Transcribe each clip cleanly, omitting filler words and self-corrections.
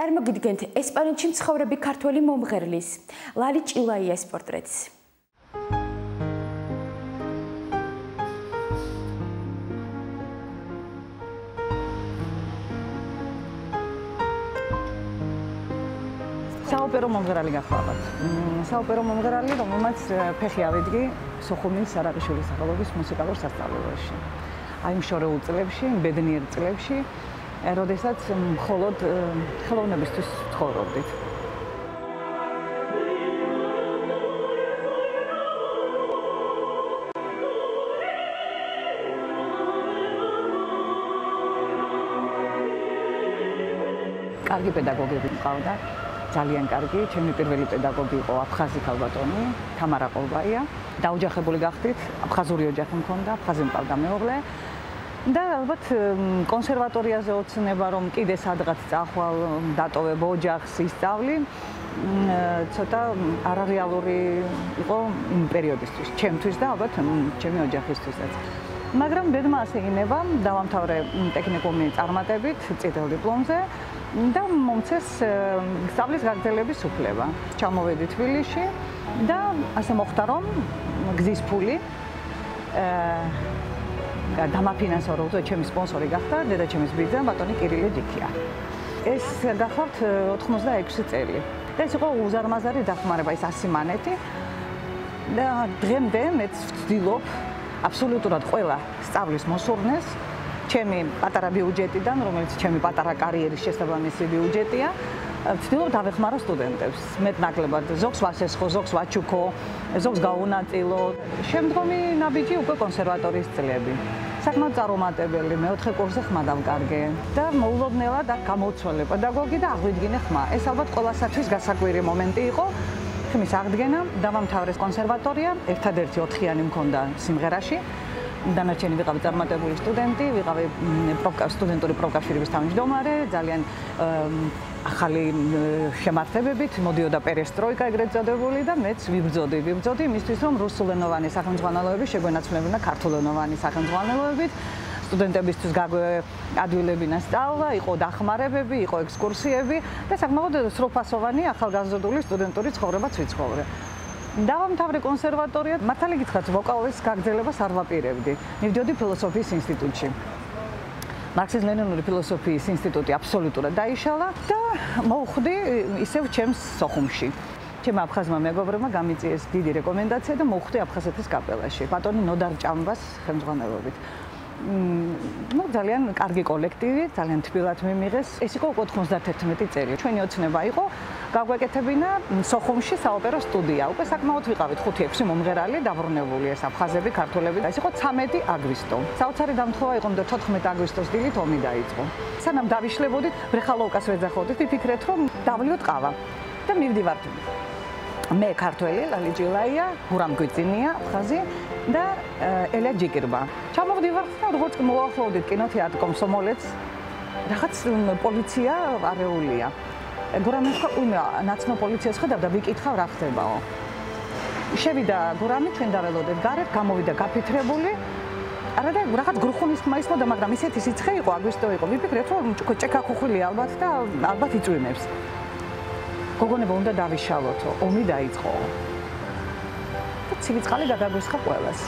წარმოგიდგენთ ესპანეთში მცხოვრები ქართველი მომღერლის ლალი ჭილაიას პორტრეტს. საოპერო მომღერალი გახლავართ. საოპერო მომღერალი, რომელმაც ფეხი ავიდგი სოხუმის სარაყიშვილის სახელობის მუსიკალურ სასწავლებელში. აი იმ შორეულ წლებში, ბედნიერ წლებში, როდესაც მხოლოდ ხელოვნებისთვის ცხოვრობდით. კარგი პედაგოგები მყავდა. ძალიან კარგი, ჩემი პირველი პედაგოგი იყო აფხაზი ქალბატონი, თამარა ყოლბაია. დაოჯახებული გახდით, აფხაზური ოჯახი მქონდა, აფხაზი მყავდა მეუღლე. და ალბათ კონსერვატორიაზე ოცნება, რომ კიდე სადღაც წახვალ, დატოვებ ოჯახს, ისწავლი, ცოტა არარეალური იყო იმ პერიოდისთვის, ჩემთვის და ალბათ ჩემი ოჯახისთვისაც. მაგრამ ბედმა ასე ინება, დავამთავრე ტექნიკუმი წარმატებით, წითელ დიპლომზე. და მომცეს სწავლის გაგრძელების უფლება. ჩამოვედი თბილისში და ასე მოხდა, რომ გზის ფული დამაფინანსა, რომ ჩემი სპონსორი გახდა დედაჩემის ბიძა ბატონი კირილე ჯიქია. ეს გახლავთ 86 წელი. და ეს იყო უზარმაზარი დახმარება, ის 100 მანეთი. და დღემდე მეც ვცდილობ აბსოლუტურად ყველა სწავლის მოსურნეს ჩემი პატარა ბიუჯეტიდან, რომელიც ჩემი პატარა კარიერის შესაბამისი ბიუჯეტია, ვცდილობ დავეხმარო სტუდენტებს. მეტნაკლებად ზოგს ვასესხო, ზოგს ვაჩუქო, ზოგს გავუნაწილო. შემდგომი ნაბიჯი უკვე კონსერვატორიის წლები. საკმაოდ წარუმატებელი, მეოთხე კურსზე ხმა დავკარგე და მოულოდნელად გამოვცვალე პედაგოგი და აღვიდგინე ხმა. ეს ალბათ ყველასათვის გასაკვირი მომენტი იყო. ხმის აღდგენა, დავამთავრე კონსერვატორია, ერთადერთი 4-იანი მქონდა სიმღერაში. დანარჩენი ვიყავი წარმატებული სტუდენტი, ვიყავი სტუდენტური პროფკავშირების თავმჯდომარე, ძალიან ახალი შემართებებით, მოდიოდა პერესტროიკა ეგრეთ წოდებული და მეც ვიბრძოდი იმისთვის, რომ რუსულენოვანი სახელმძღვანელოები შეგვენაცვლებინა ქართულენოვანი სახელმძღვანელოებით. სტუდენტებისთვის ადვილებინა სწავლა, იყო დახმარებები, იყო ექსკურსიები და საკმაოდ სრულფასოვანი ახალგაზრდული სტუდენტური ცხოვრებაც ვიცხოვრე. დავამთავრე კონსერვატორია, მართალი გითხრათ, ვოკალის გაგრძელებას არ ვაპირებდი. მივდიოდი ფილოსოფიის ინსტიტუტში. მარქსიზმ-ლენინური ფილოსოფიის ინსტიტუტი აბსოლუტურად დაიშალა და მოვხვდი ისევ ჩემს სოხუმში. ჩემმა აფხაზმა მეგობრებმა გამიწიეს დიდი რეკომენდაცია და მოვხვდი აფხაზეთის კაპელაში, ბატონი ნოდარ ჭამბას ხელმძღვანელობით. ძალიან კარგი კოლექტივი, ძალიან თბილად მიმიღეს. ეს იყო 91 წელი. ჩვენი ოცნება იყო გაგვეკეთებინა სოხუმში საოპერო სტუდია. უკვე საკმაოდ ვიყავით 5-6 მომღერალი, დაბრუნებული ეს აფხაზები, ქართველები. ეს იყო 13 აგვისტო. საოცარი დამთხოვა იყო, რომ 14 აგვისტოს დილით ომი დაიწყო. სანამ დავიშლებოდით, ბრეხალოვკას ვეძახოდით, ვიფიქრეთ, რომ დავლიოთ ყავა. და მივდივართ. მე ქართველი, ლალი ჭილაია, გურამ გვიწინია, აფხაზი და ელია ჯიკირბა. ჩამოვდივართ და როგორც მოვახლოვდით კინოთეატრ კომსომოლეთს, რაღაც პოლიცია არეულია. გურამი თქვა, უიმე, ნაცნო პოლიციას ხედავ და ვიკითხავ რა ხდებაო. შევიდა გურამი, ჩვენ დაველოდეთ გარეთ, გამოვიდა გაფიქრებული. არა და რაღაც გრუხუნის ხმა ისმოდა, მაგრამ ისეთი სიცხე იყო, აგვისტო იყო. ვიფიქრეთ, რომ ჭექა ხუხვილია ალბათ და ალბათ იწვიმებს. გოგონება უნდა დავიშალოთო, ომი დაიწყო. და ცივიწყალი გადაგვისხა ყველას.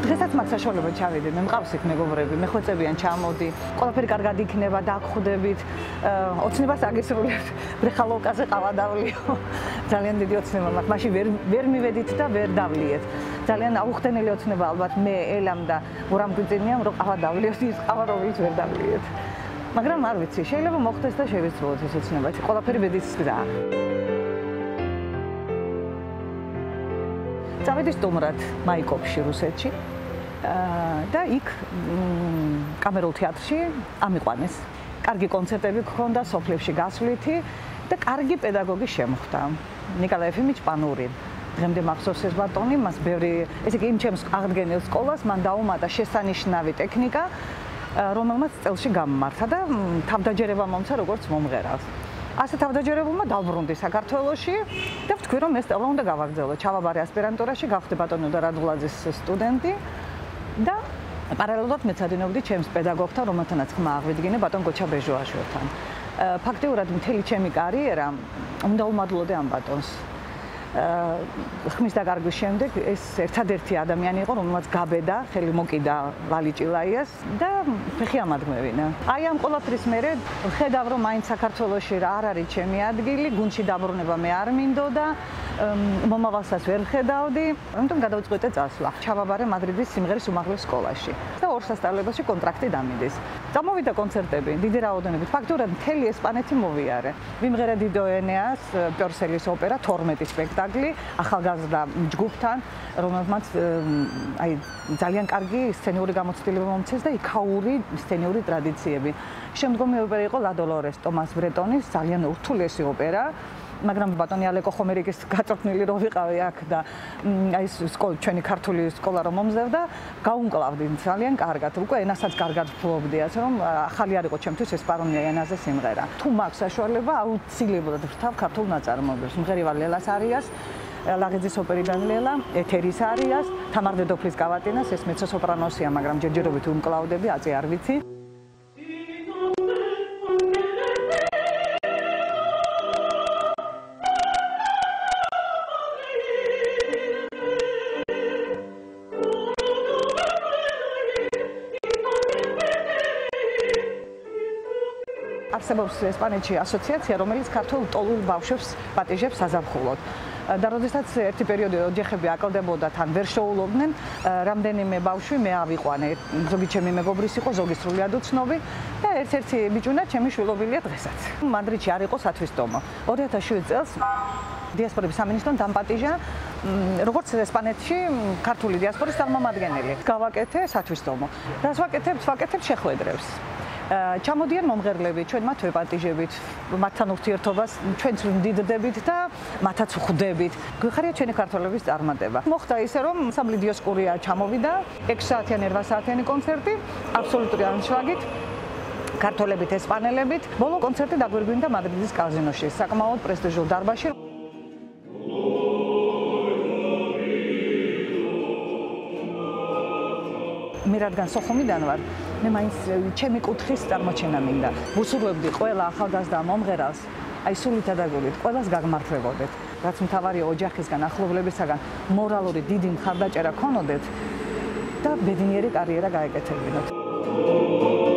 დღესაც მაგ საშუალება ჩავედი, მე მყავს იქ მეგობრები, მეხვეწებიან ჩამოდი, ყველაფერი კარგად იქნება, დაგხვდებით, ოცნებას აგისრულებთ, ბრეხალოვკაზე ყავა დავლიო. ძალიან დიდი ოცნება მაქვს, მაშინ ვერ მივედით და ვერ დავლიეთ. ძალიან აუხდენელი ოცნება ალბათ მე, ელამ და გურამ გვიწინიამ, რომ ყავა დავლიოთ, ის ყავა რომელიც ვერ დავლიეთ. მაგრამ არ ვიცი, შეიძლება მოხდეს და შევიცვლოთ ეს ოცნება, ყველაფერი ბედის გზაა. წავედი სტუმრად მაიკოპში, რუსეთში. და იქ კამერულ თეატრში ამიყვანეს. კარგი კონცერტები გქონდა, სოფლებში გასვლითი და კარგი პედაგოგი შემხვდა. ნიკოლაი ეფიმიჩ პანური. დღემდე მახსოვს ეს ბატონი, მას ბევრი, ესე იგი იმ ჩემს აღდგენილ სკოლას მან დაუმატა შესანიშნავი ტექნიკა, რომელმაც წელში გამმართა და თავდაჯერება მომცა როგორც მომღერალს. ასე თავდაჯერებულმა დავბრუნდი საქართველოში და ვთქვი, რომ ეს სწავლა უნდა გავაგრძელო. ჩავაბარე ასპირანტურაში, გავხდი ბატონო დარადულაძის სტუდენტი და პარალელურად მეცადინეობდი ჩემს პედაგოგთან, რომელთანაც ხმა აღვიდგინე ბატონ გოჩა ბეჟოაშვილთან. ფაქტიურად მთელი ჩემი კარიერა უნდა უმადლოდე ამ ბატონს. ხმის დაკარგვის შემდეგ ეს ერთადერთი ადამიანი იყო, რომელმაც გაბედა, ხელი მოკიდა ლალი ჭილაიას და ფეხი ამადგმევინა. აი ამ ყველაფრის მერე ხედავ, რომ მაინც საქართველოში არ არის ჩემი ადგილი, გუნდში დაბრუნება მე არ მინდოდა, მომავალსაც ვერ ხედავდი, ამიტომ გადავწყვეტე წასვლა. ჩავაბარე მადრიდის სიმღერის უმაღლეს სკოლაში და ორ სასწავლებელში კონტრაქტი დამიდეს. წამოვიდა კონცერტები, დიდი რაოდენობით. ფაქტურად მთელი ესპანეთი მოვიარე. ვიმღერე დიდო ენეას, პორსელის ოპერა 12 სპექტაკლი ახალგაზრდა ჯგუფთან, რომელმაც აი ძალიან კარგი სცენიური გამოცდილება მომცეს და იქაური სცენიური ტრადიციები. შემდგომი ოპერა იყო ლა დოლორეს ტომას ბრეტონის ძალიან ურთულესი ოპერა. მაგრამ ბატონი ალეკო ხომერიკის გაწვრთნილი რო ვიყავი აქ და აი ჩვენი ქართული სკოლა რომ მომზევდა, გაუმკლავდი ძალიან კარგად. უკვე ენასაც კარგად ვფლობდი, ასე რომ ახალი არ იყო ჩემთვის ესპანური ენაზე სიმღერა. თუ მაქვს საშუალება, აუცილებლად ვთავ ქართულ ნაწარმოებებს. მღერივარ ლელას არიას, ლაღიძის ოპერიდან ლელა, ეთერის არიას, თამარ დედოფლის გავატინას, ეს მეცო-სოპრანოსია, მაგრამ ჯერჯერობით უმკლავდები, აწი არ ვიცი. არსებობს ესპანეთში ასოციაცია, რომელიც ქართულ ტოლულ ბავშვებს პატიჟებს საზაფხულოდ. და როდესაც ერთი პერიოდი ოჯახები აკლდებოდა, თან ვერ შეულობდნენ, რამდენიმე ბავშვი მე ავიყვანე. ზოგი ჩემი მეგობრის იყო, ზოგი სრულიად უცნობი და ერთ-ერთი ბიჭუნა ჩემი შვილობილია დღესაც. მადრიდში არ იყო სათვისტომო. 2007 წელს დიასპორების სამინისტრომ დამპატიჟა როგორც ესპანეთში ქართული დიასპორის წარმომადგენელი. გავაკეთე სათვისტომო. რას ვაკეთებ შეხვედრებს. ჩამოდიან მომღერლები, ჩვენ მათ ვეპატიჟებით, მათთან ურთიერთობას ჩვენც ვიმდიდდებით და მათაც ვხვდებით. გვიხარია ჩვენი ქართველების წარმატება. მოხდა ისე, რომ ანსამბლი დიოსკურია ჩამოვიდა, 6 საათიანი, 8 საათიანი კონცერტი, აბსოლუტური ანშლაგით, ქართველებით, ესპანელებით. ბოლო კონცერტი დაგვირგვინდა მადრიდის კაზინოში, საკმაოდ პრესტიჟულ დარბაზში. მე რადგან სოხუმიდან ვარ, მე მაინც ჩემი კუთხის წარმოჩენა მინდა. ვუსურვებდი ყველა ახალგაზრდა მომღერალს, აი სულითა და გულით, ყველას გაგმართლებოდეთ. რაც მთავარია ოჯახისგან, ახლობლებისაგან მორალური დიდი მხარდაჭერა ქონოდეთ და ბედნიერი კარიერა გაეკეთებინოთ.